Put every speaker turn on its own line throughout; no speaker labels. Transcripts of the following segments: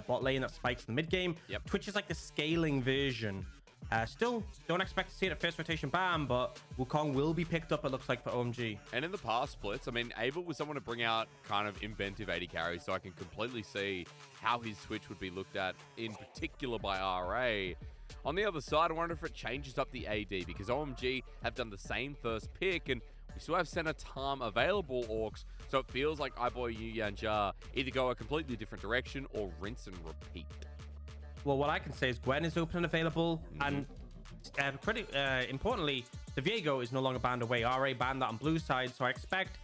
bot lane that spikes in the mid game.
Yep.
Twitch is like the scaling version. Still don't expect to see it at first rotation ban, but Wukong will be picked up, it looks like, for OMG.
And in the past splits, I mean, Abel was someone to bring out kind of inventive AD carries, so I can completely see how his switch would be looked at, in particular by RA. On the other side, I wonder if it changes up the AD, because OMG have done the same first pick, and we still have Center Tom available, Aux, so it feels like iBoy Yuyanjia either go a completely different direction or rinse and repeat.
Well, what I can say is Gwen is open and available, and pretty importantly, the Viego is no longer banned away. RA banned that on blue side, so I expect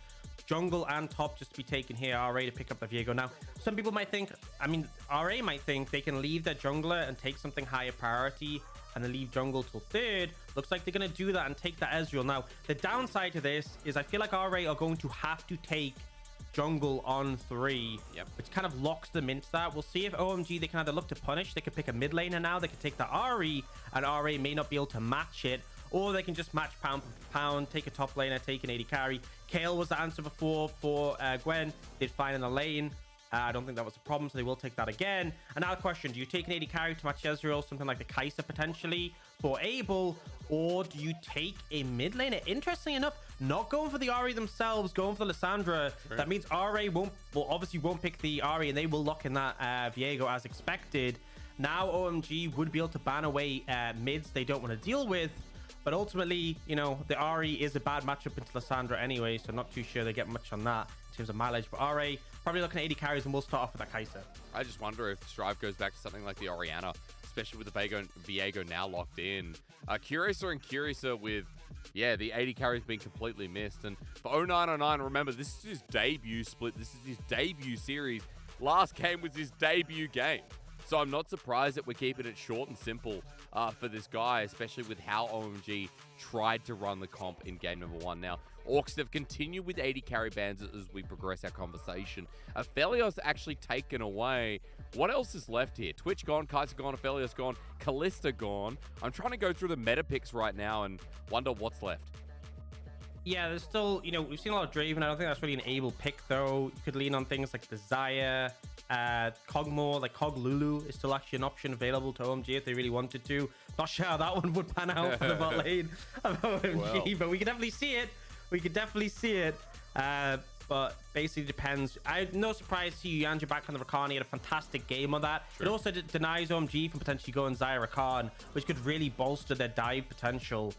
jungle and top just to be taken here. RA to pick up the Viego. Now, some people might think, I mean, RA might think they can leave their jungler and take something higher priority and then leave jungle till third. Looks like they're going to do that and take that Ezreal. Now, the downside to this is I feel like RA are going to have to take jungle on 3, which kind of locks them into that. We'll see if OMG, they can either look to punish, they could pick a mid laner now, they could take the RE, and RA may not be able to match it, or they can just match pound for pound, take a top laner, take an AD carry. Kayle was the answer before for Gwen, did fine in the lane. I don't think that was a problem, so they will take that again. And now the question, do you take an AD carry to match Ezreal, something like the Kai'Sa potentially for Abel, or do you take a mid laner? Interestingly enough, not going for the RE themselves, going for the Lissandra. Sure. That means RA obviously won't pick the RE, and they will lock in that Viego as expected. Now OMG would be able to ban away mids they don't want to deal with. But ultimately, you know, the RE is a bad matchup into Lissandra anyway, so not too sure they get much on that in terms of mileage. But RA, probably looking at AD carries, and we'll start off with that Kai'Sa.
I just wonder if Strive goes back to something like the Orianna, especially with the Viego now locked in. Curiouser and curiouser with, the AD carries being completely missed. And for 0909, remember, this is his debut split. This is his debut series. Last game was his debut game. So I'm not surprised that we're keeping it short and simple for this guy, especially with how OMG tried to run the comp in game number 1. Now, Aux have continued with 80 carry bans as we progress our conversation. Aphelios actually taken away. What else is left here? Twitch gone, Kai'Sa gone, Aphelios gone, Kalista gone. I'm trying to go through the meta picks right now and wonder what's left.
Yeah, there's still, you know, we've seen a lot of Draven. I don't think that's really an able pick, though. You could lean on things like the Xayah, Kog'Maw, like Kog Lulu is still actually an option available to OMG if they really wanted to. Not sure how that one would pan out for the bot lane of OMG, but we can definitely see it. We could definitely see it. But basically depends. No surprise to see Yuyanjia back on the Rakan. He had a fantastic game on that. Sure. It also denies OMG from potentially going Xayah Rakan, which could really bolster their dive potential.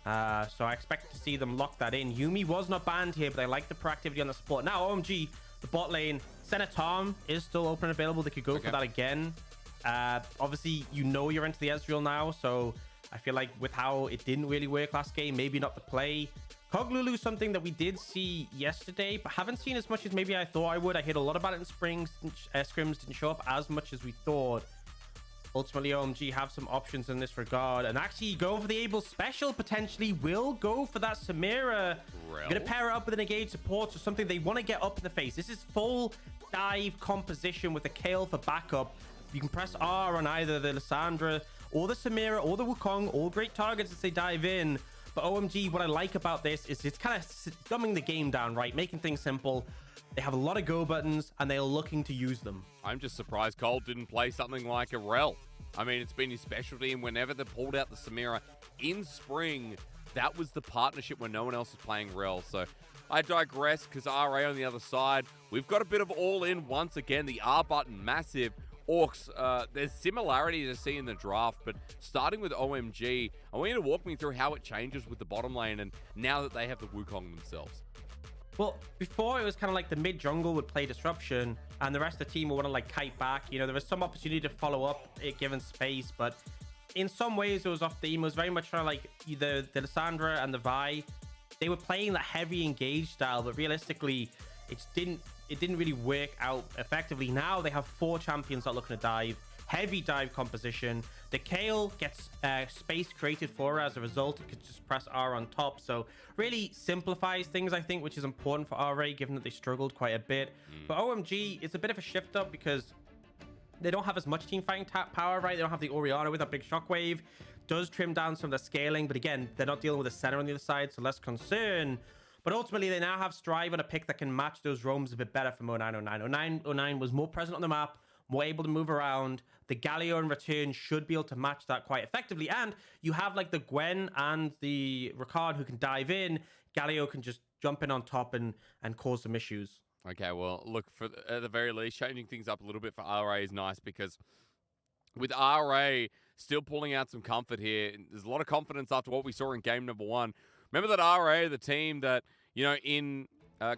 So I expect to see them lock that in. Yuumi was not banned here, but I like the proactivity on the support. Now OMG, the bot lane, Center Tom is still open and available. They could go for that again. Obviously, you know you're into the Ezreal now, so I feel like with how it didn't really work last game, maybe not the play. Kog Lulu is something that we did see yesterday, but haven't seen as much as maybe I thought I would. I heard a lot about it in scrims, didn't show up as much as we thought. Ultimately, OMG have some options in this regard, and actually going for the Abel special potentially will go for that Samira. Gonna pair it up with an engaged support or something they want to get up in the face. This is full dive composition with a Kayle for backup. You can press R on either the Lissandra or the Samira or the Wukong, all great targets as they dive in. But OMG, what I like about this is it's kind of dumbing the game down, right? Making things simple. They have a lot of go buttons, and they're looking to use them.
I'm just surprised Cole didn't play something like a Rel. I mean, it's been his specialty, and whenever they pulled out the Samira in spring, that was the partnership when no one else was playing Rel. So I digress, because RA on the other side, we've got a bit of all-in once again. The R button, massive. Aux, there's similarities I see in the draft, but starting with OMG, I want you to walk me through how it changes with the bottom lane, and now that they have the Wukong themselves.
Well, before it was kind of like the mid jungle would play disruption and the rest of the team would want to like kite back. You know, there was some opportunity to follow up it given space, but in some ways it was off theme. It was very much kind of like the Lissandra and the Vi. They were playing that heavy engage style, but realistically, it didn't really work out effectively. Now they have 4 champions that are looking to dive. Heavy dive composition. The Kayle gets space created for her as a result. It could just press R on top. So really simplifies things, I think, which is important for RA, given that they struggled quite a bit. But OMG, it's a bit of a shift up because they don't have as much team fighting power, right? They don't have the Orianna with that big shockwave. Does trim down some of the scaling, but again, they're not dealing with a center on the other side, so less concern. But ultimately, they now have Strive on a pick that can match those roams a bit better from 0909. 0909 was more present on the map, more able to move around. The Galio in return should be able to match that quite effectively. And you have like the Gwen and the Rakan who can dive in. Galio can just jump in on top and cause some issues.
Okay, well, look, at the very least, changing things up a little bit for RA is nice because with RA still pulling out some comfort here, there's a lot of confidence after what we saw in game number 1. Remember that RA, the team that, you know, in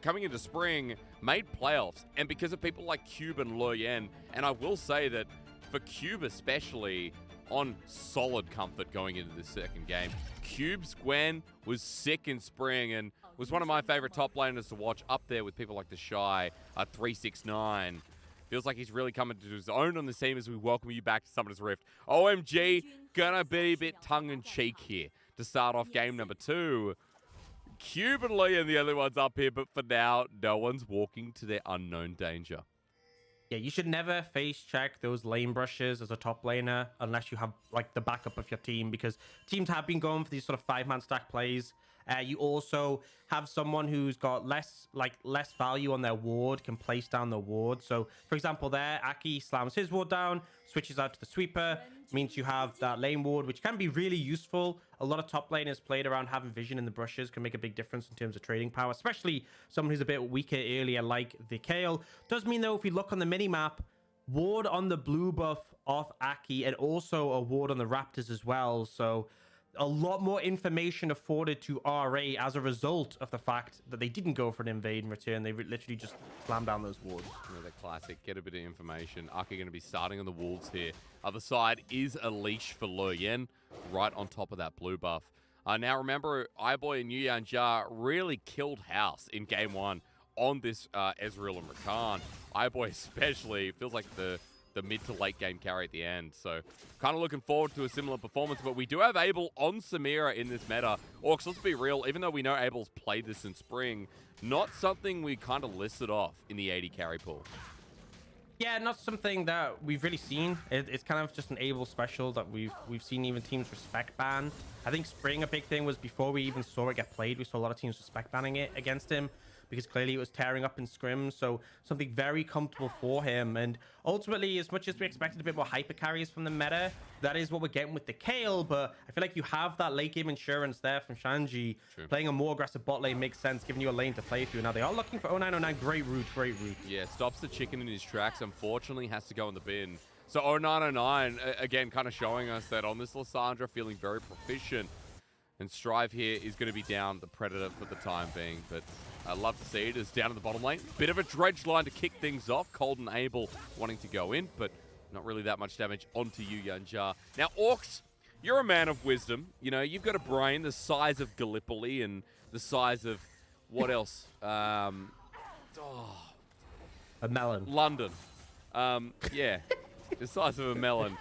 coming into spring, made playoffs, and because of people like Cube and Leyan, and I will say that for Cube especially, on solid comfort going into this second game. Cube's Gwen was sick in spring and was one of my favorite top laners to watch, up there with people like the Shy, 369. Feels like he's really coming to his own on the team as we welcome you back to Summoner's Rift. OMG, gonna be a bit tongue-in-cheek here to start off game number 2. Cube and Leyan, the other ones up here, but for now, no one's walking to their unknown danger.
Yeah, you should never face check those lane brushes as a top laner unless you have like the backup of your team, because teams have been going for these sort of 5-man stack plays. You also have someone who's got less value on their ward, can place down the ward. So, for example, there, Aki slams his ward down, switches out to the sweeper, means you have that lane ward, which can be really useful. A lot of top laners played around having vision in the brushes can make a big difference in terms of trading power, especially someone who's a bit weaker earlier like the Kayle. Does mean, though, if we look on the minimap, ward on the blue buff off Aki and also a ward on the Raptors as well. So a lot more information afforded to RA as a result of the fact that they didn't go for an invade in return. They literally just slammed down those wards.
Yeah, they're classic. Get a bit of information. Aki going to be starting on the wolves here. Other side is a leash for Leyan, right on top of that blue buff. Now remember, iBoy and Yuyanjia really killed house in game 1 on this Ezreal and Rakan. iBoy especially feels like the mid to late game carry at the end. So kind of looking forward to a similar performance, but we do have Abel on Samira in this meta. Aux, let's be real, even though we know Abel's played this in spring, not something we kind of listed off in the AD carry pool.
Yeah, not something that we've really seen. It's kind of just an Abel special that we've seen even teams respect ban. I think spring, a big thing was before we even saw it get played, we saw a lot of teams respect banning it against him, because clearly it was tearing up in scrims. So something very comfortable for him. And ultimately, as much as we expected a bit more hyper carries from the meta, that is what we're getting with the Kayle. But I feel like you have that late game insurance there from Shanji. True. Playing a more aggressive bot lane makes sense, giving you a lane to play through. Now they are looking for 0909. Great route, great route. Yeah,
stops the chicken in his tracks. Unfortunately, has to go in the bin. So 0909, again, kind of showing us that on this Lissandra, feeling very proficient. And Strive here is going to be down the Predator for the time being. But I love to see it as down in the bottom lane. Bit of a dredge line to kick things off. Cold and Abel wanting to go in, but not really that much damage onto Yuyanjia. Now, Aux, you're a man of wisdom. You know, you've got a brain the size of Gallipoli and the size of, what else?
A melon.
London. Yeah, the size of a melon.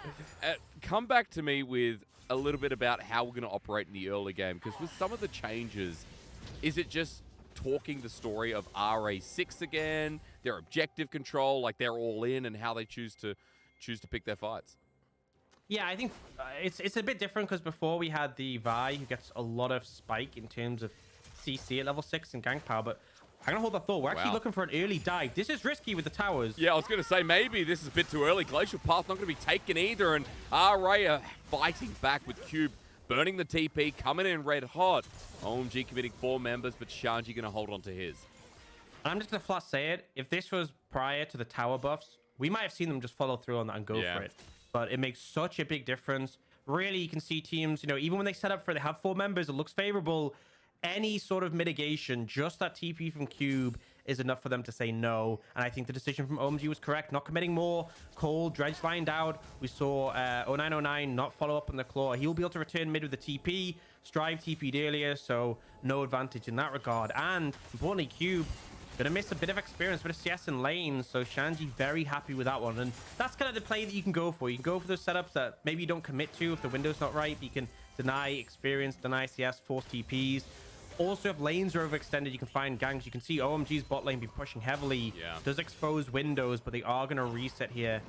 Come back to me with a little bit about how we're going to operate in the early game, because with some of the changes, is it just talking the story of RA6 again, their objective control, like they're all in, and how they choose to pick their fights?
Yeah, I think it's a bit different, because before we had the Vi, who gets a lot of spike in terms of CC at level 6 and gank power, but I'm gonna hold that thought. We're actually looking for an early dive. This is risky with the towers.
Yeah, I was gonna say maybe this is a bit too early. Glacial Path not gonna be taken either, and RA are fighting back with Cube, burning the TP, coming in red hot. OMG committing 4 members, but Shanji gonna hold on to his.
I'm just gonna flat say it. If this was prior to the tower buffs, we might have seen them just follow through on that and go for it. But it makes such a big difference. Really, you can see teams, you know, even when they set up for it, they have 4 members, it looks favorable. Any sort of mitigation, just that TP from Cube is enough for them to say no. And I think the decision from OMG was correct, not committing more. Cole, dredge lined out. We saw 0909 not follow up on the claw. He'll be able to return mid with the TP. Strive TP'd earlier, so no advantage in that regard. And importantly, Cube gonna miss a bit of experience, bit of CS in lanes. So Shanji very happy with that one. And that's kind of the play that you can go for. You can go for those setups that maybe you don't commit to if the window's not right. You can deny experience, deny CS, force TPs. Also, if lanes are overextended, you can find ganks. You can see OMG's bot lane be pushing heavily. Does expose windows, but they are going to reset here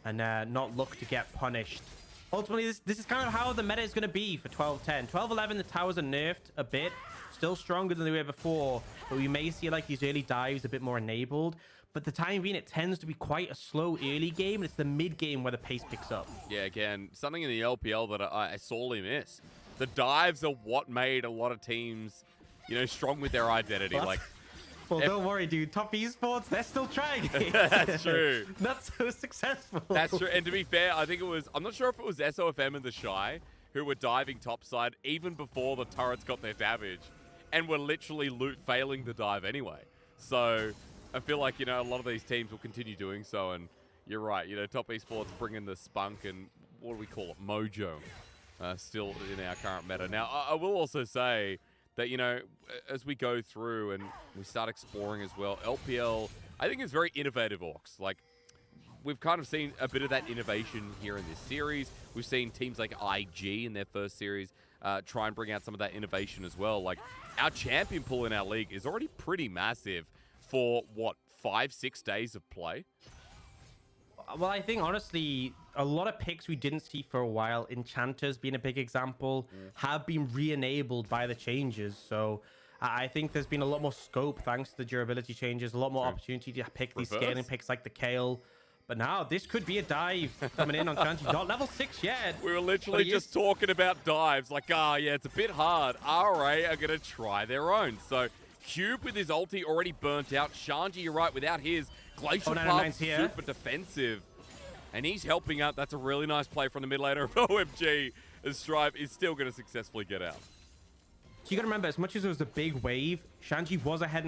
and not look to get punished. Ultimately, this is kind of how the meta is going to be for 12-10. 12-11, the towers are nerfed a bit. Still stronger than they were before, but we may see like these early dives a bit more enabled. but the time being, it tends to be quite a slow early game, and it's the mid game where the pace picks up.
Yeah, again, something in the LPL that I sorely miss. The dives are what made a lot of teams, you know, strong with their identity.
Well, don't worry, dude. Top esports, they're still trying it.
That's true.
Not so successful.
That's true. And to be fair, I think it was, I'm not sure if it was SOFM and the Shy who were diving topside even before the turrets got their damage and were literally failing the dive anyway. So I feel like, you know, a lot of these teams will continue doing so. And you're right, you know, top esports bringing the spunk and what do we call it? Mojo. Still in our current meta. Now, I will also say that, you know, as we go through and we start exploring as well, LPL, I think is very innovative, Aux. Like, we've kind of seen a bit of that innovation here in this series. We've seen teams like IG in their first series try and bring out some of that innovation as well. Like, our champion pool in our league is already pretty massive for, what, 5-6 days of play?
Well, I think, honestly, a lot of picks we didn't see for a while, Enchanters being a big example, have been re-enabled by the changes. So I think there's been a lot more scope thanks to the durability changes, a lot more opportunity to pick these scaling picks like the Kayle. But now this could be a dive coming in on Shanji. Not level 6 yet.
We were literally just talking about dives. Like, yeah, it's a bit hard. RA are going to try their own. So Cube with his ulti already burnt out. Shanji, you're right, without his Glacial Path, super defensive. And he's helping out. That's a really nice play from the mid laner of OMG, as Strive is still going to successfully get out.
So you got to remember, as much as it was a big wave, Shanji was ahead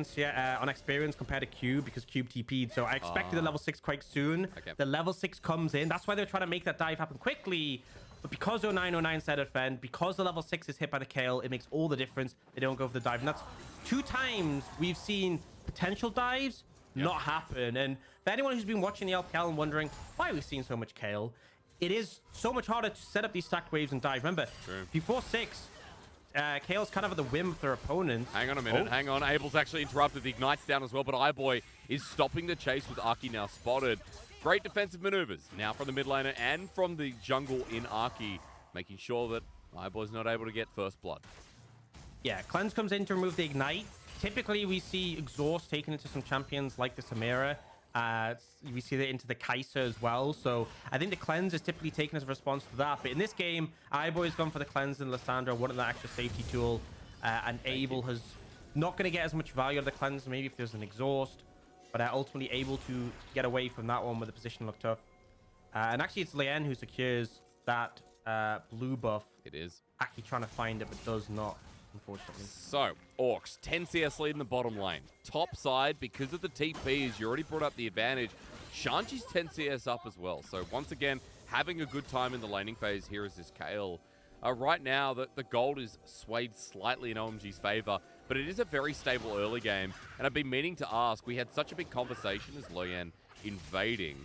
on experience compared to Cube because Cube TP'd. So I expected the level 6 quite soon. Okay. The level 6 comes in. That's why they're trying to make that dive happen quickly. But because 0909 said defend, because the level 6 is hit by the Kayle, it makes all the difference. They don't go for the dive. And that's 2 times we've seen potential dives not happen. And for anyone who's been watching the LPL and wondering why we've seen so much Kayle, it is so much harder to set up these stacked waves and dive. Remember, before 6, Kayle's kind of at the whim of their opponent.
Hang on a minute, hang on. Abel's actually interrupted. The Ignite's down as well, but iBoy is stopping the chase with Aki now spotted. Great defensive maneuvers now from the mid laner and from the jungle in Aki, making sure that iBoy's not able to get first blood.
Yeah, Cleanse comes in to remove the Ignite. Typically, we see Exhaust taken into some champions like the Samira. We see that into the Kai'Sa as well. So I think the Cleanse is typically taken as a response to that. But in this game, iBoy's gone for the Cleanse and Lissandra wanted that extra safety tool. And Abel has not going to get as much value out of the Cleanse, maybe if there's an Exhaust. But ultimately able to get away from that one with the position look tough. And actually, it's Leyan who secures that blue buff.
It is.
Actually trying to find it, but does not, unfortunately.
So, Aux, 10 CS lead in the bottom lane. Top side, because of the TPs, you already brought up the advantage. Shanji's 10 CS up as well. So, once again, having a good time in the laning phase here is this Kayle. Right now, the gold is swayed slightly in OMG's favor, but it is a very stable early game. And I've been meaning to ask, we had such a big conversation as Leyan invading.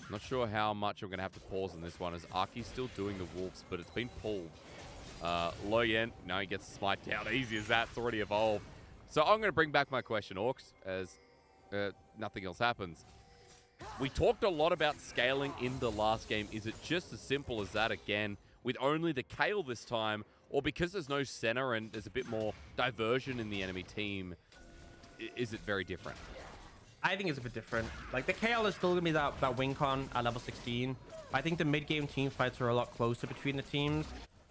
Not sure how much I'm going to have to pause on this one, as Aki's still doing the wolves, but it's been pulled. Leyan, now he gets smite down. Easy as that. It's already evolved. So I'm going to bring back my question, Aux, as nothing else happens. We talked a lot about scaling in the last game. Is it just as simple as that again, with only the Kayle this time, or because there's no center and there's a bit more diversion in the enemy team, is it very different?
I think it's a bit different. Like, the Kayle is still going to be that win con at level 16. I think the mid-game team fights are a lot closer between the teams.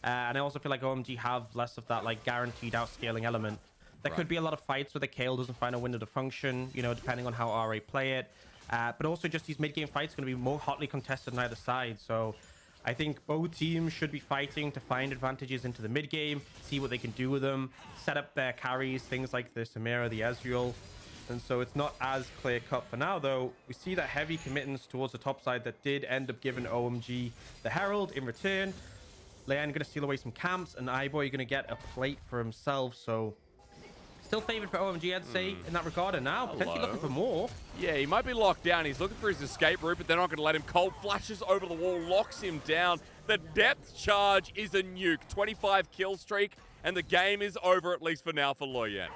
And I also feel like OMG have less of that, like, guaranteed outscaling element. There could be a lot of fights where the Kayle doesn't find a window to function, you know, depending on how RA play it. But also just these mid-game fights are going to be more hotly contested on either side. So I think both teams should be fighting to find advantages into the mid-game, see what they can do with them, set up their carries, things like the Samira, the Ezreal. And so it's not as clear-cut for now, though. We see that heavy committance towards the top side that did end up giving OMG the Herald in return. Leyan going to steal away some camps, and iBoy going to get a plate for himself. So still favored for OMG, I'd say, in that regard. And now potentially looking for more.
Yeah, he might be locked down. He's looking for his escape route, but they're not going to let him. Cold flashes over the wall, locks him down. The depth charge is a nuke. 25 kill streak, and the game is over, at least for now, for Leyan.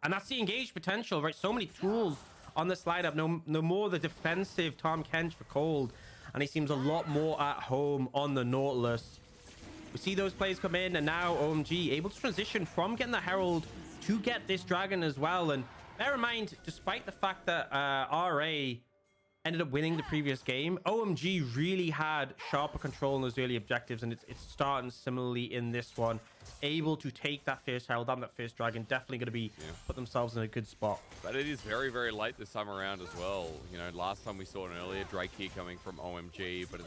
And that's the engaged potential, right? So many tools on this lineup. No more the defensive Tom Kench for Cold. And he seems a lot more at home on the Nautilus. We see those plays come in, and now OMG able to transition from getting the Herald to get this Dragon as well. And bear in mind, despite the fact that RA ended up winning the previous game, OMG really had sharper control on those early objectives, and it's starting similarly in this one. Able to take that first herald down, that first dragon, definitely going to be put themselves in a good spot.
But it is very, very late this time around as well. You know, last time we saw an earlier Drake here coming from OMG, but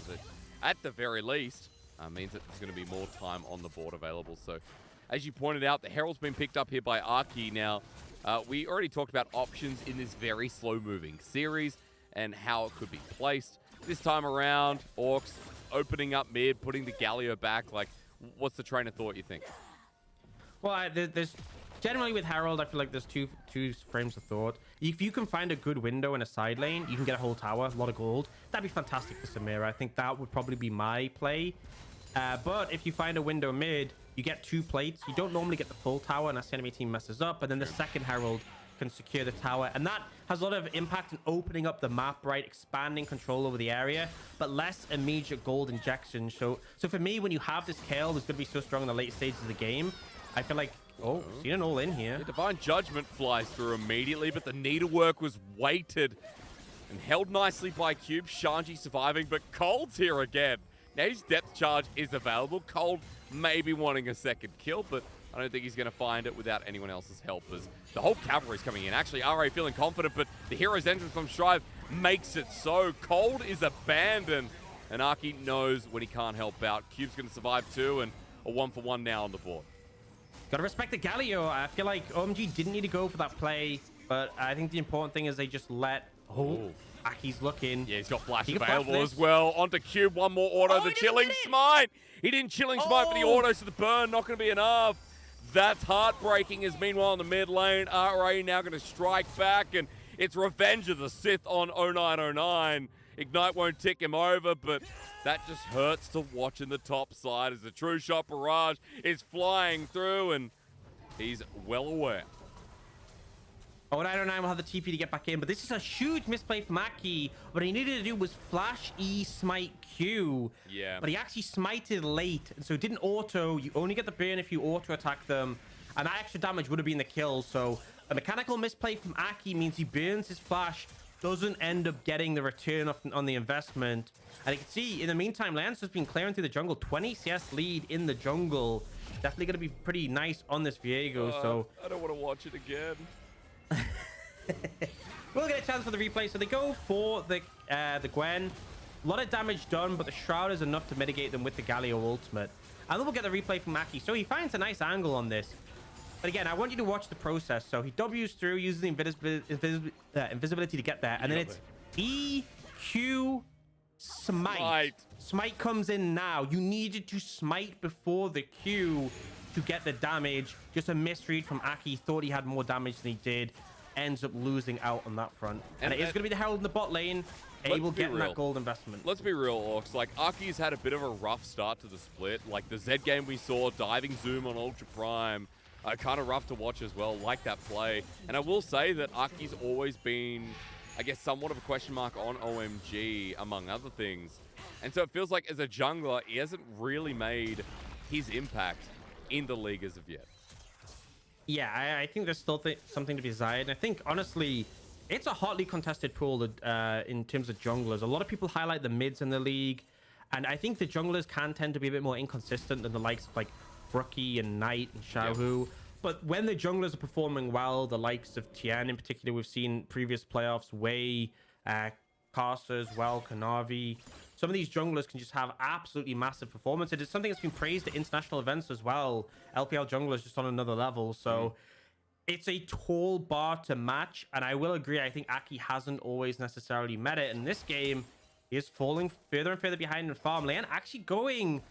at the very least, means that there's going to be more time on the board available. So, as you pointed out, the herald's been picked up here by Aki. Now, we already talked about options in this very slow-moving series and how it could be placed. This time around, Orcs opening up mid, putting the Galio back. Like, what's the train of thought, you think?
Well, there's generally with Herald, I feel like there's two frames of thought. If you can find a good window in a side lane, you can get a whole tower, a lot of gold. That'd be fantastic for Samira. I think that would probably be my play. But if you find a window mid, you get 2 plates. You don't normally get the full tower unless the enemy team messes up, and then the second Herald can secure the tower, and that has a lot of impact in opening up the map, right? Expanding control over the area, but less immediate gold injection. So for me, when you have this Kayle that's going to be so strong in the late stages of the game, I feel like, seen an all in here.
The Divine Judgment flies through immediately, but the needlework was weighted and held nicely by Cube. Shanji surviving, but Cold's here again. Now his depth charge is available. Cold may be wanting a second kill, but I don't think he's going to find it without anyone else's help, as the whole cavalry's coming in. Actually, RA feeling confident, but the hero's entrance from Strive makes it so. Cold is abandoned, and Aki knows when he can't help out. Cube's going to survive too, and a 1-for-1 now on the board.
Gotta respect the Galio. I feel like OMG didn't need to go for that play, but I think the important thing is they just let... Aki's looking.
Yeah, he's got flash available as well. Onto Cube, one more auto. The chilling smite. He didn't chilling smite for the auto, so the burn not going to be enough. That's heartbreaking, as meanwhile in the mid lane, RA now going to strike back, and it's Revenge of the Sith on 0909. Ignite won't tick him over, but that just hurts to watch in the top side as the True Shot Barrage is flying through, and he's well aware.
0909 will have the TP to get back in, but this is a huge misplay from Aki. What he needed to do was flash E, smite Q.
Yeah.
But he actually smited late, and so it didn't auto. You only get the burn if you auto attack them, and that extra damage would have been the kill. So a mechanical misplay from Aki means he burns his flash, doesn't end up getting the return on the investment. And you can see, in the meantime, Lance has been clearing through the jungle. 20 CS lead in the jungle. Definitely going to be pretty nice on this Viego. So
I don't want to watch it again.
We'll get a chance for the replay. So they go for the Gwen. A lot of damage done, but the Shroud is enough to mitigate them with the Galio ultimate. And then we'll get the replay from Aki. So he finds a nice angle on this. But again, I want you to watch the process. So he W's through, uses the invisibility to get there. And then it's E, Q, smite. Smite comes in now. You needed to smite before the Q to get the damage. Just a misread from Aki. Thought he had more damage than he did. Ends up losing out on that front. And it is going to be the Herald in the bot lane. Able getting that gold investment.
Let's be real, Orcs. Like, Aki's had a bit of a rough start to the split. Like, the Z game we saw, diving zoom on Ultra Prime. Kind of rough to watch as well, like that play. And I will say that Aki's always been, I guess, somewhat of a question mark on OMG, among other things. And so it feels like as a jungler, he hasn't really made his impact in the league as of yet.
Yeah, I think there's still something to be desired. I think, honestly, it's a hotly contested pool in terms of junglers. A lot of people highlight the mids in the league. And I think the junglers can tend to be a bit more inconsistent than the likes of, like, Brookie and Knight and Xiaohu. Yep. But when the junglers are performing well, the likes of Tian in particular, we've seen previous playoffs, Wei, Karsa as well, Kanavi. Some of these junglers can just have absolutely massive performance. It is something that's been praised at international events as well. LPL junglers just on another level. So it's a tall bar to match. And I will agree, I think Aki hasn't always necessarily met it. In this game, he is falling further and further behind in farm. Leyan actually going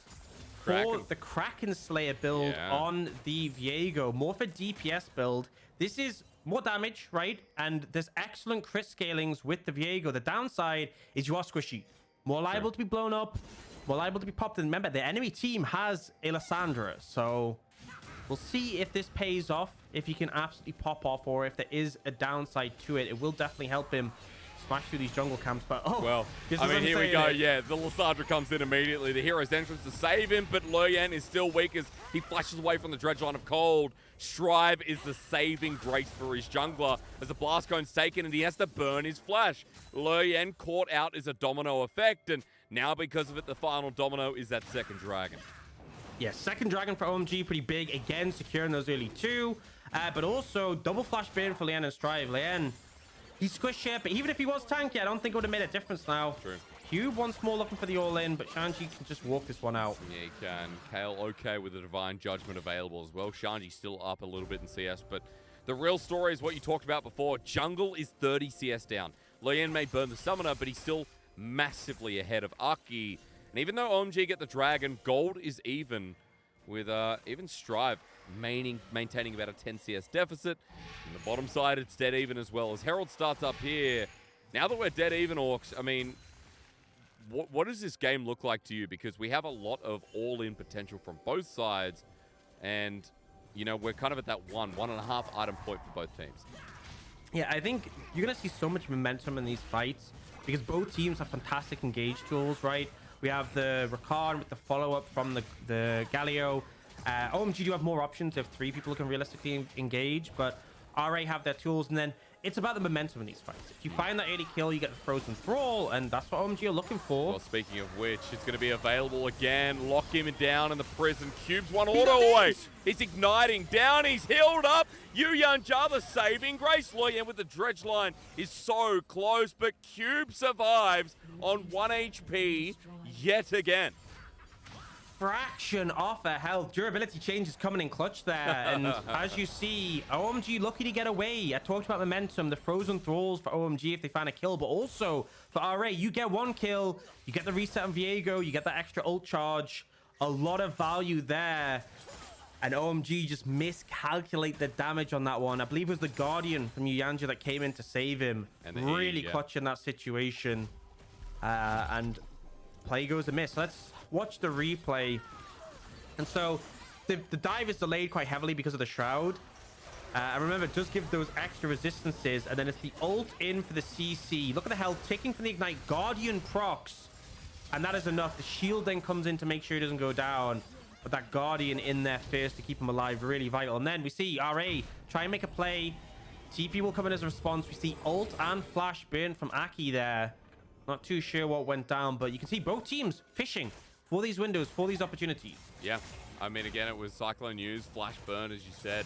for the Kraken Slayer build on the Viego. More for DPS build. This is more damage, right? And there's excellent crit scalings with the Viego. The downside is you are squishy. More liable to be blown up, more liable to be popped. And remember, the enemy team has a Lissandra. So we'll see if this pays off, if he can absolutely pop off, or if there is a downside to it. It will definitely help him smash through these jungle camps, but
well, I mean, here we go. Yeah, the Lissandra comes in immediately. The hero's entrance to save him, but Leyan is still weak as he flashes away from the dredge line of cold. Strive is the saving grace for his jungler as the blast cone's taken and he has to burn his flash. Leyan caught out is a domino effect, and now because of it, the final domino is that second dragon.
Yeah, second dragon for OMG, pretty big. Again, securing those early two. But also, double flash burn for Leyan and Strive. Leyan, he's squished here, but even if he was tanky, I don't think it would have made a difference now.
True.
Cube once more looking for the all-in, but Shanji can just walk this one out.
Yeah, he can. Kayle okay with the Divine Judgment available as well. Shanji still up a little bit in CS, but the real story is what you talked about before. Jungle is 30 CS down. Leyan may burn the summoner, but he's still massively ahead of Aki. And even though OMG get the dragon, gold is even with even Strive maintaining about a 10 CS deficit. On the bottom side, it's dead even as well as Herald starts up here. Now that we're dead even, Orcs, I mean, what does this game look like to you? Because we have a lot of all-in potential from both sides. And, you know, we're kind of at that 1.5 item point for both teams.
Yeah, I think you're going to see so much momentum in these fights because both teams have fantastic engage tools, right? We have the Rakan with the follow-up from the Galio. OMG do have more options if 3 people can realistically engage, but RA have their tools, and then it's about the momentum in these fights. If you find that 80 kill, you get the Frozen Thrall, and that's what OMG are looking for.
Well, speaking of which, it's going to be available again. Lock him down in the prison. Cubes one auto away. He's igniting down. He's healed up. Yuyanjia, the saving grace. Leyan with the dredge line is so close, but Cube survives on 1 HP yet again.
Fraction off a health. Durability change is coming in clutch there. And as you see, OMG lucky to get away. I talked about momentum, the Frozen Thralls for OMG if they find a kill, but also for RA, you get 1 kill, you get the reset on Viego, you get that extra ult charge. A lot of value there. And OMG just miscalculate the damage on that one. I believe it was the Guardian from Yuyanjia that came in to save him. And really clutch in that situation. And play goes amiss. Let's watch the replay. And so the dive is delayed quite heavily because of the shroud. And remember, it does give those extra resistances. And then it's the ult in for the CC. Look at the health ticking for the ignite. Guardian procs. And that is enough. The shield then comes in to make sure he doesn't go down. But that Guardian in there first to keep him alive, really vital. And then we see RA try and make a play. TP will come in as a response. We see ult and flash burn from Aki there. Not too sure what went down, but you can see both teams fishing for these windows, for these opportunities.
Yeah, I mean, again, it was Cyclone News, flash burn, as you said.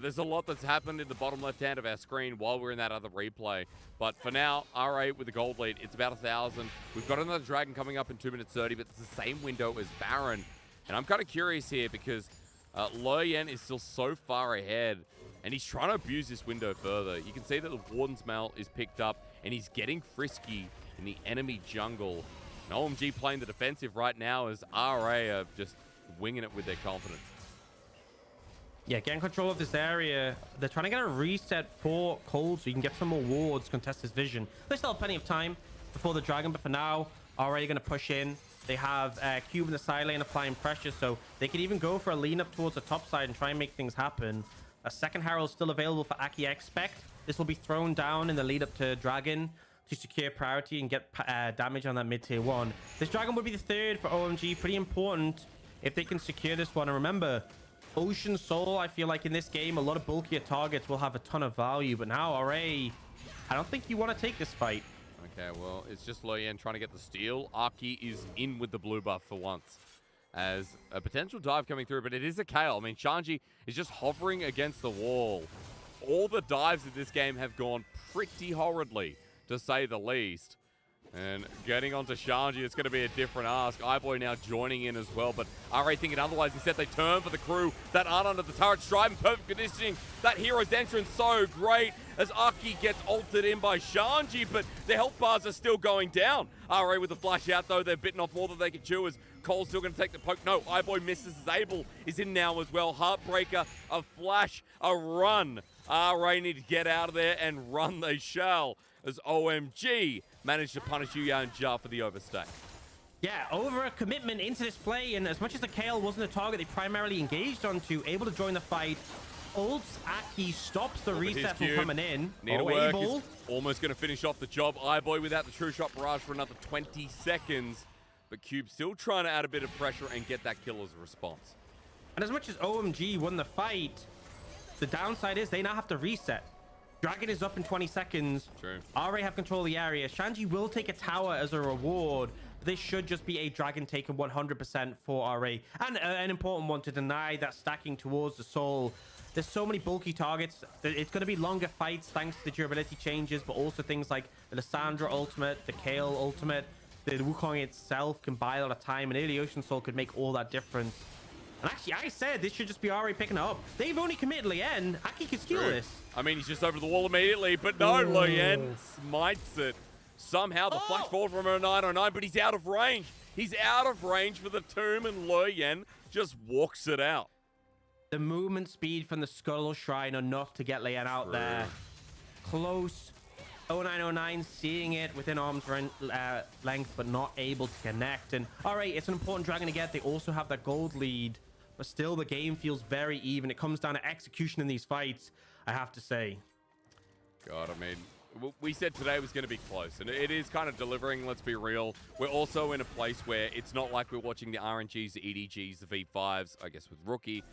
There's a lot that's happened in the bottom left-hand of our screen while we're in that other replay. But for now, R8 with the gold lead, it's about 1,000. We've got another dragon coming up in 2 minutes 30, but it's the same window as Baron. And I'm kind of curious here because Leyan is still so far ahead, and he's trying to abuse this window further. You can see that the Warden's Mail is picked up, and he's getting frisky in the enemy jungle. And OMG playing the defensive right now as RA are just winging it with their confidence.
Yeah, getting control of this area. They're trying to get a reset for Cold so you can get some more wards, contest his vision. There's still plenty of time before the dragon, but for now, RA going to push in. They have Cube in the side lane applying pressure, so they could even go for a lean up towards the top side and try and make things happen. A second Herald still available for Aki. I expect this will be thrown down in the lead up to Dragon to secure priority and get damage on that mid tier 1. This Dragon would be the third for OMG. Pretty important if they can secure this one. And remember, Ocean Soul, I feel like in this game, a lot of bulkier targets will have a ton of value. But now RA, I don't think you want to take this fight.
Okay, well, it's just Leyan trying to get the steal. Aki is in with the blue buff for once as a potential dive coming through, but it is a Kayle. I mean, Shanji is just hovering against the wall. All the dives in this game have gone pretty horridly, to say the least. And getting onto Shanji, it's going to be a different ask. iBoy now joining in as well, but RA thinking otherwise. Instead, they turn for the crew that aren't under the turret. Strive in perfect conditioning. That hero's entrance so great as Aki gets ulted in by Shanji, but the health bars are still going down. RA with the flash out, though. They've bitten off more than they can chew as Cole's still going to take the poke. No, iBoy misses as Abel is in now as well. Heartbreaker, a flash, a run. RA need to get out of there, and run they shall as OMG managed to punish Yuyanjia for the overstay.
Yeah, over a commitment into this play, and as much as the Kayle wasn't a target they primarily engaged onto, able to join the fight. ults. Aki stops the
Look at his
reset from
cube.
coming in.
Need to work.
Able.
He's almost going to finish off the job. iBoy without the true shot barrage for another 20 seconds. But Cube still trying to add a bit of pressure and get that kill as a response.
And as much as OMG won the fight, the downside is they now have to reset. Dragon is up in 20 seconds.
True.
RA have control of the area. Shanji will take a tower as a reward. But this should just be a dragon taken 100% for RA. And an important one to deny that stacking towards the soul. There's so many bulky targets. It's going to be longer fights thanks to the durability changes, but also things like the Lissandra ultimate, the Kayle ultimate, the Wukong itself can buy a lot of time, and Early Ocean Soul could make all that difference. And actually, I said this should just be RA picking it up. They've only committed Leyan. Aki can steal this.
I mean, he's just over the wall immediately, but no, Leyan smites it. Somehow the flash forward from a 909, but he's out of range. He's out of range for the tomb, and Leyan just walks it out.
The movement speed from the Scuttle Shrine enough to get Leyan out there. Close. 0909 seeing it within arm's length, but not able to connect. And all right, it's an important dragon to get. They also have that gold lead, but still the game feels very even. It comes down to execution in these fights, I have to say.
God, I mean, we said today was going to be close, and it is kind of delivering, let's be real. We're also in a place where it's not like we're watching the RNGs, the EDGs, the V5s, I guess with Rookie,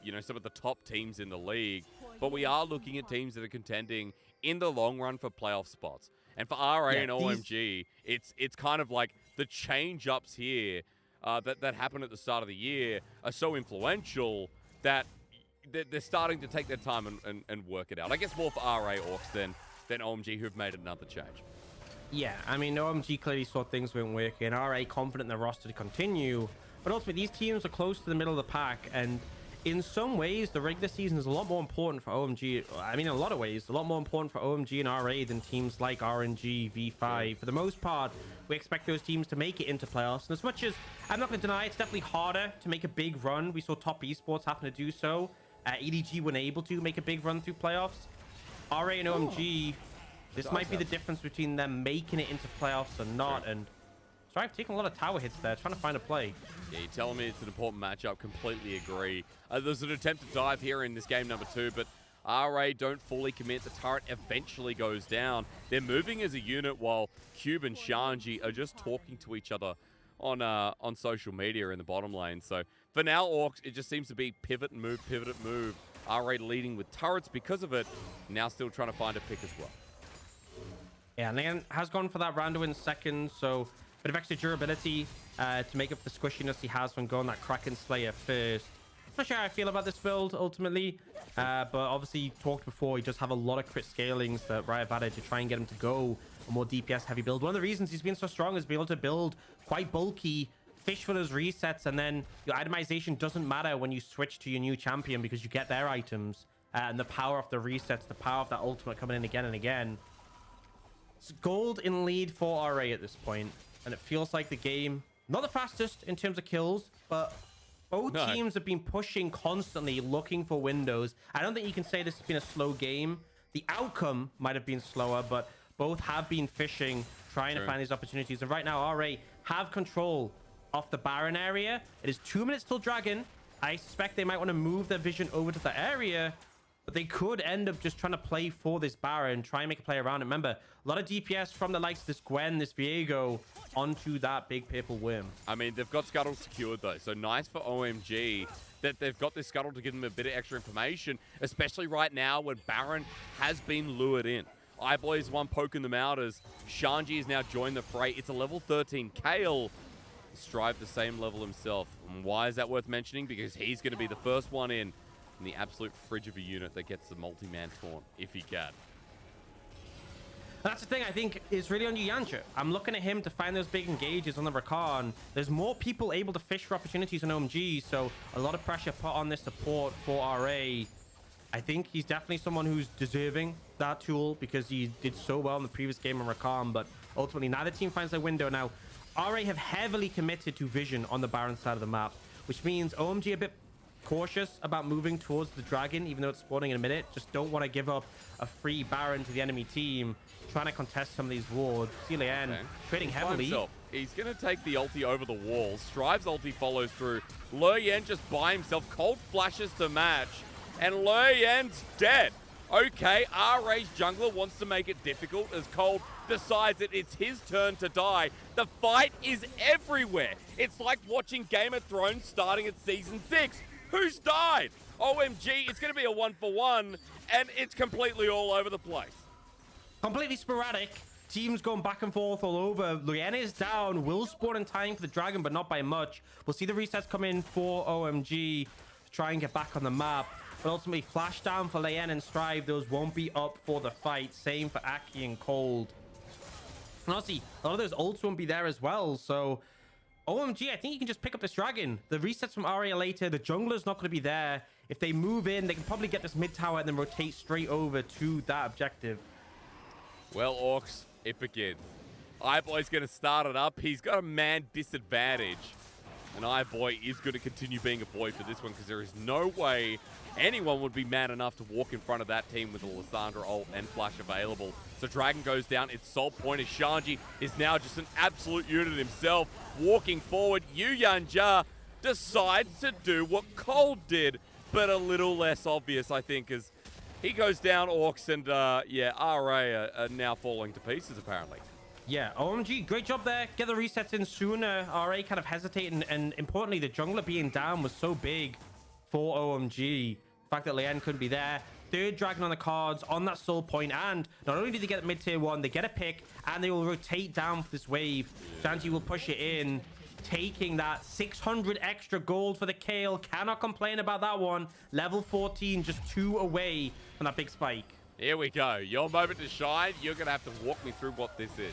you know, some of the top teams in the league, but we are looking at teams that are contending in the long run for playoff spots. And for RA and OMG, it's kind of like the change-ups here that happened at the start of the year are so influential that they're starting to take their time and work it out. I guess more for RA Orcs than OMG, who've made another change.
Yeah, I mean, OMG clearly saw things weren't working. RA confident in their roster to continue. But ultimately, these teams are close to the middle of the pack, and in some ways, the regular season is a lot more important for OMG. I mean, in a lot of ways, a lot more important for OMG and RA than teams like RNG, V5. For the most part, we expect those teams to make it into playoffs. And as much as I'm not going to deny, it's definitely harder to make a big run. We saw top esports happen to do so. EDG weren't able to make a big run through playoffs. RA and OMG, this might be the difference between them making it into playoffs or not. And Strive taking a lot of tower hits there, trying to find a play.
Yeah, you're telling me it's an important matchup. Completely agree. There's an attempt to dive here in this game number 2, but RA don't fully commit. The turret eventually goes down. They're moving as a unit while Cube and Shanji are just talking to each other on social media in the bottom lane. So for now, Orcs, it just seems to be pivot and move, pivot and move. RA leading with turrets because of it. Now still trying to find a pick as well.
Yeah, Leyan has gone for that Rando in second, so bit of extra durability to make up the squishiness he has when going that Kraken Slayer first. Not sure how I feel about this build ultimately, but obviously you talked before, he does have a lot of crit scalings that Riot added to try and get him to go a more DPS heavy build. One of the reasons he's been so strong is being able to build quite bulky, fish for those resets, and then your itemization doesn't matter when you switch to your new champion because you get their items and the power of the resets, the power of that ultimate coming in again and again. It's gold in lead for RA at this point, and it feels like the game, not the fastest in terms of kills, but both teams have been pushing constantly, looking for windows. I don't think you can say this has been a slow game. The outcome might have been slower, but both have been fishing, trying to find these opportunities. And right now, RA have control of the Baron area. It is 2 minutes till Dragon. I suspect they might want to move their vision over to the area, but they could end up just trying to play for this Baron, try and make a play around it. Remember, a lot of DPS from the likes of this Gwen, this Viego, onto that big purple worm.
I mean, they've got Scuttle secured, though. So nice for OMG that they've got this Scuttle to give them a bit of extra information, especially right now when Baron has been lured in. iBoy is one poking them out as Shanji has now joined the fray. It's a level 13 Kayle. Strive the same level himself. And why is that worth mentioning? Because he's going to be the first one in the absolute fridge of a unit that gets the multi-man taunt, if he can.
That's the thing I think is really on Yuyanjia. I'm looking at him to find those big engages on the Rakan. There's more people able to fish for opportunities on OMG, so a lot of pressure put on this support for RA. I think he's definitely someone who's deserving that tool because he did so well in the previous game on Rakan, but ultimately neither team finds their window. Now, RA have heavily committed to vision on the Baron side of the map, which means OMG a bit cautious about moving towards the Dragon, even though it's spawning in a minute. Just don't want to give up a free Baron to the enemy team, trying to contest some of these wards. See Leyan trading heavily.
He's going to take the ulti over the wall. Strive's ulti follows through. Leyan just by himself. Cold flashes to match. and Leyan's dead. Okay, RA's jungler wants to make it difficult as Cold decides that it's his turn to die. The fight is everywhere. It's like watching Game of Thrones starting at season 6. Who's died? OMG, it's going to be a 1-for-1, and it's completely all over the place.
Completely sporadic. Teams going back and forth all over. Leyan is down. Will spawn in time for the dragon, but not by much. We'll see the resets come in for OMG to try and get back on the map. But ultimately, flash down for Leyan and Strive. Those won't be up for the fight. Same for Aki and Cold. And honestly, a lot of those ults won't be there as well. So, OMG, I think you can just pick up this dragon. The resets from Aria later. The jungler's not going to be there. If they move in, they can probably get this mid tower and then rotate straight over to that objective.
Well, Orcs, it begins. iBoy's going to start it up. He's got a man disadvantage. And iBoy is going to continue being a boy for this one because there is no way anyone would be mad enough to walk in front of that team with a Lissandra ult and flash available. So Dragon goes down. Its sole point is Shanji is now just an absolute unit himself. Walking forward, Yuyanjia decides to do what Cold did, but a little less obvious, I think, as he goes down. Orcs and, yeah, RA are now falling to pieces, apparently.
Yeah, OMG, great job there. Get the resets in sooner. RA kind of hesitating, and importantly, the jungler being down was so big for OMG. The fact that Leyan couldn't be there. Third dragon on the cards on that soul point, and not only do they get mid-tier 1, they get a pick, and they will rotate down for this wave. Shanji will push it in, taking that 600 extra gold for the Kayle. Cannot complain about that one. Level 14, just 2 away from that big spike.
Here we go. Your moment to shine. You're going to have to walk me through what this is.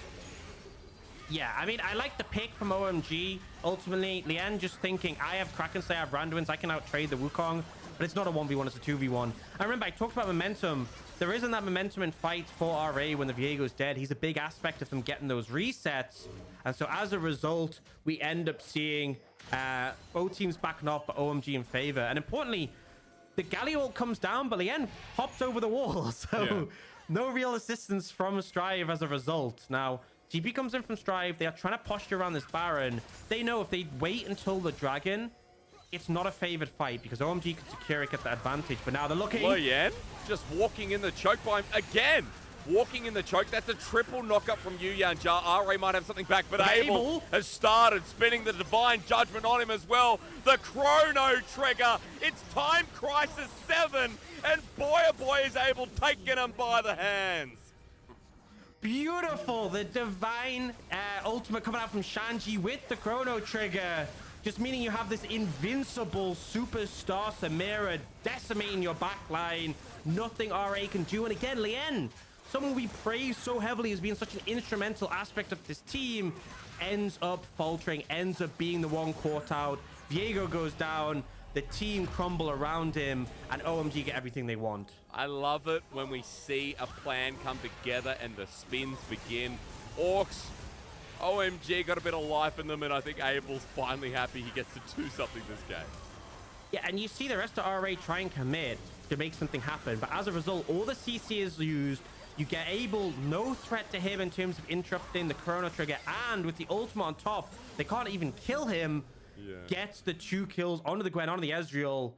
Yeah, I mean, I like the pick from OMG. Ultimately, Leyan just thinking, I have Kraken Slayer, I have Randuin's, I can out-trade the Wukong, but it's not a 1v1, it's a 2v1. I remember I talked about momentum. There isn't that momentum in fights for RA when the Viego's dead. He's a big aspect of them getting those resets. And so as a result, we end up seeing both teams backing off, but OMG in favor. And importantly, the Galio ult comes down, but Leyan hops over the wall. So yeah, no real assistance from Strive as a result. Now, GP comes in from Strive. They are trying to posture around this Baron. They know if they wait until the dragon, it's not a favored fight because OMG can secure it, get the advantage. But now they're looking.
Leyan just walking in the choke by him again. Walking in the choke. That's a triple knockup from Yuyanjia. RA might have something back, but Abel has started spinning the Divine Judgment on him as well. The Chrono Trigger. It's Time Crisis 7, and boy oh boy is Abel taking him by the hands.
Beautiful. The Divine ultimate coming out from Shanji with the Chrono Trigger. Just meaning you have this invincible superstar Samira decimating your backline. Nothing RA can do. And again, Leyan, someone we praise so heavily as being such an instrumental aspect of this team, ends up faltering, ends up being the one caught out. Viego goes down. The team crumble around him, and OMG get everything they want.
I love it when we see a plan come together and the spins begin. Orcs, OMG got a bit of life in them, and I think Abel's finally happy he gets to do something this game.
Yeah, and you see the rest of RA try and commit to make something happen, but as a result, all the CC is used. You get Abel, no threat to him in terms of interrupting the Chrono Trigger, and with the ultimate on top, they can't even kill him. Yeah. Gets the 2 kills onto the Gwen, onto the Ezreal.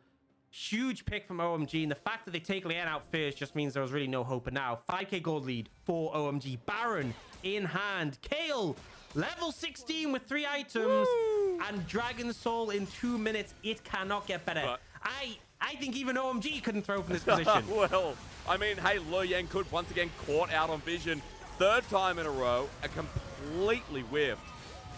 Huge pick from OMG, and the fact that they take Leyan out first just means there was really no hope. And now 5k gold lead for OMG. Baron in hand. Kayle level 16 with 3 items. Woo! And Dragon Soul in 2 minutes. It cannot get better. But I think even OMG couldn't throw from this position.
Well, I mean, hey, Leyan could once again caught out on vision. 3rd time in a row, a completely whiffed.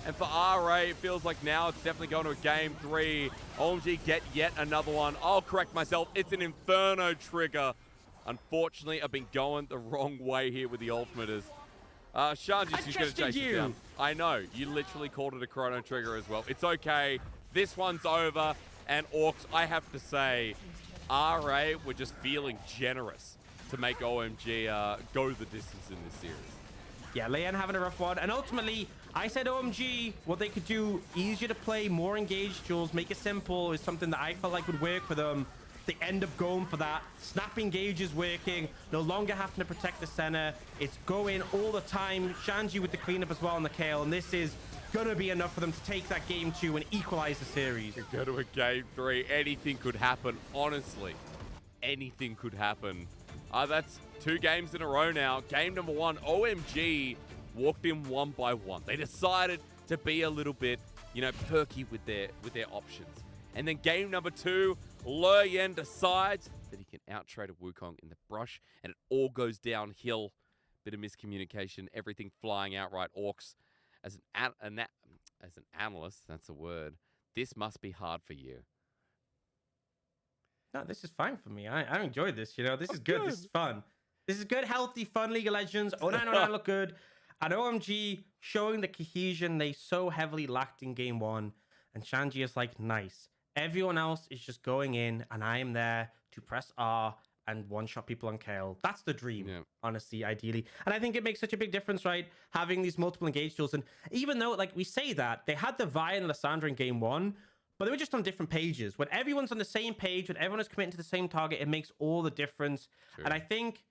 And for RA, it feels like now it's definitely going to a game 3. OMG get yet another one. I'll correct myself. It's an Inferno Trigger. Unfortunately, I've been going the wrong way here with the ultimate. Shanji's just going to chase it down. I know. You literally called it a Chrono Trigger as well. It's okay. This one's over. And Orcs, I have to say, RA were just feeling generous to make OMG go the distance in this series.
Yeah, Leyan having a rough one. And ultimately, I said OMG, what they could do, easier to play, more engaged duels, make it simple, is something that I felt like would work for them. They end up going for that. Snap engage is working. No longer having to protect the center. It's going all the time. Shanji with the cleanup as well on the Kayle. And this is going to be enough for them to take that game 2 and equalize the series.
Go to a game 3. Anything could happen, honestly. anything could happen. That's 2 games in a row now. Game number 1, OMG walked in one by one. They decided to be a little bit, perky with their options. And then game number 2, Leyan decides that he can out-trade a Wukong in the brush, and it all goes downhill. Bit of miscommunication, everything flying outright. Aux, as an analyst, that's a word, this must be hard for you.
No, this is fine for me. I enjoyed this. This is good. This is fun. This is good, healthy, fun League of Legends. 0909 look good. And OMG showing the cohesion they so heavily lacked in game 1. And Shanji is like, nice. Everyone else is just going in, and I am there to press R and one-shot people on Kayle. That's the dream, honestly, ideally. And I think it makes such a big difference, right? Having these multiple engage tools. And even though, we say that, they had the Vi and Lissandra in game 1, but they were just on different pages. When everyone's on the same page, when everyone is committing to the same target, it makes all the difference. True. And I think,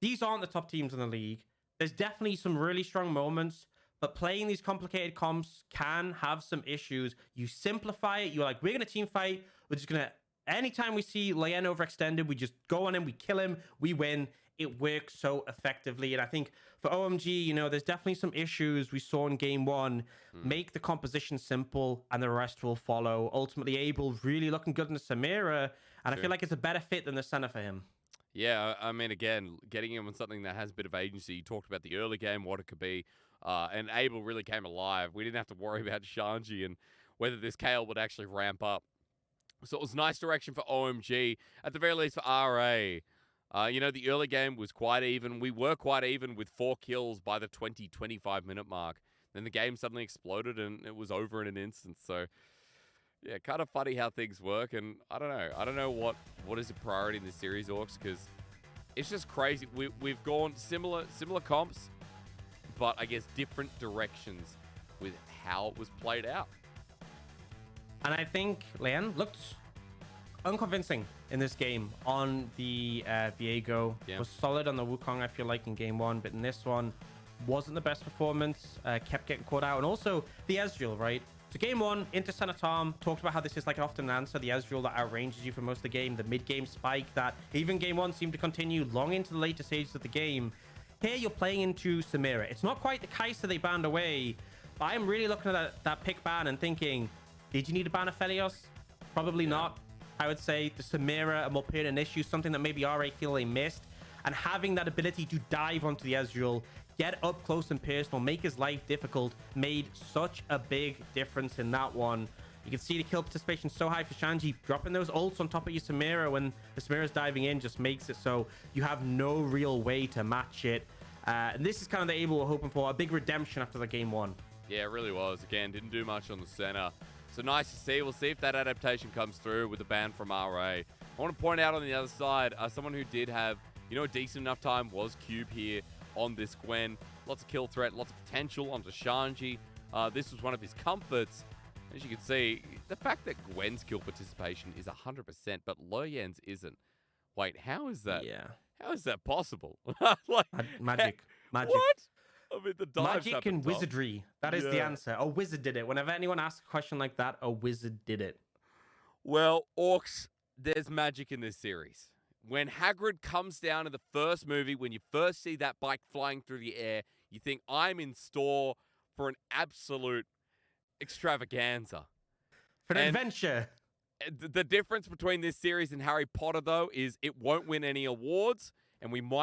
these aren't the top teams in the league. There's definitely some really strong moments, but playing these complicated comps can have some issues. You simplify it. You're like, we're going to team fight. We're just going to, anytime we see Leyan overextended, we just go on him, we kill him, we win. It works so effectively. And I think for OMG, there's definitely some issues we saw in game 1. Make the composition simple and the rest will follow. Ultimately, Abel really looking good in the Samira. And I feel like it's a better fit than the center for him.
Yeah, I mean, again, getting him on something that has a bit of agency. You talked about the early game, what it could be. And Abel really came alive. We didn't have to worry about Shanji and whether this Kayle would actually ramp up. So it was nice direction for OMG, at the very least for RA. The early game was quite even. We were quite even with 4 kills by the 20-25 minute mark. Then the game suddenly exploded and it was over in an instant. So, yeah, kind of funny how things work. And I don't know. I don't know what is a priority in this series, Aux, because it's just crazy. We've gone similar comps, but I guess different directions with how it was played out.
And I think Leyan looked unconvincing in this game on the Viego. Was solid on the Wukong, I feel like, in game 1, but in this one wasn't the best performance. Kept getting caught out. And also the Ezreal, right? So game 1, into center Tom, talked about how this is like an often answer, the Ezreal that outranges you for most of the game, the mid-game spike that even game 1 seemed to continue long into the later stages of the game. Here you're playing into Samira. It's not quite the Kai'Sa they banned away, but I'm really looking at that pick ban and thinking, did you need to ban a Felios? Probably not. I would say the Samira, a more pertinent issue, something that maybe RA feel they missed. And having that ability to dive onto the Ezreal, get up close and personal, make his life difficult, made such a big difference in that one. You can see the kill participation so high for Shanji. Dropping those ults on top of your Samira when the Samira's diving in just makes it so you have no real way to match it. And this is kind of the Abel we're hoping for, a big redemption after the game 1.
Yeah, it really was. Again, didn't do much on the center. So nice to see. We'll see if that adaptation comes through with the ban from RA. I want to point out on the other side, someone who did have, a decent enough time was Cube here on this Gwen. Lots of kill threat, lots of potential onto Shanji. This was one of his comforts. As you can see, the fact that Gwen's kill participation is 100%, but Leyan's isn't. Wait, how is that?
Yeah.
How is that possible?
Magic.
What? I mean, the dives
Magic and wizardry. That is the answer. A wizard did it. Whenever anyone asks a question like that, a wizard did it.
Well, Aux, there's magic in this series. When Hagrid comes down in the first movie, when you first see that bike flying through the air, you think, I'm in store for an absolute extravaganza.
For an adventure.
The difference between this series and Harry Potter, though, is it won't win any awards, and we might